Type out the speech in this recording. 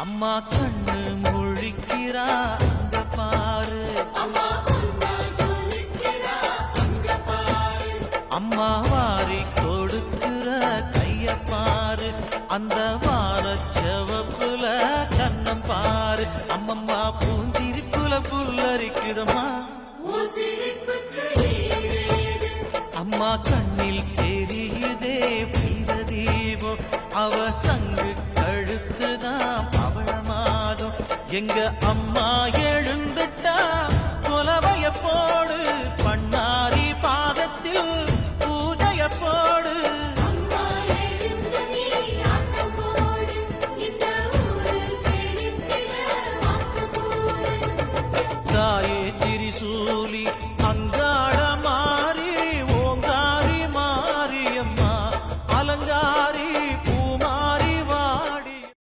அம்மா கண்ணு முழிக்கிறா அங்க பாரு, அம்மா வாரி கொடுக்கிற கைய பாரு, அந்த வானச்சவப்புல கண்ணம் பாரு, அம்மம்மா பூந்திரிப்புல புல்லரிக்குதம்மா, அம்மா கண்ணில் தெரியுதே வீரதீபம், அவ சங்கு கழுத்துதான் பவளமாதம், எங்க அம்மா எழுந்துட்டா கொலவைய போடு.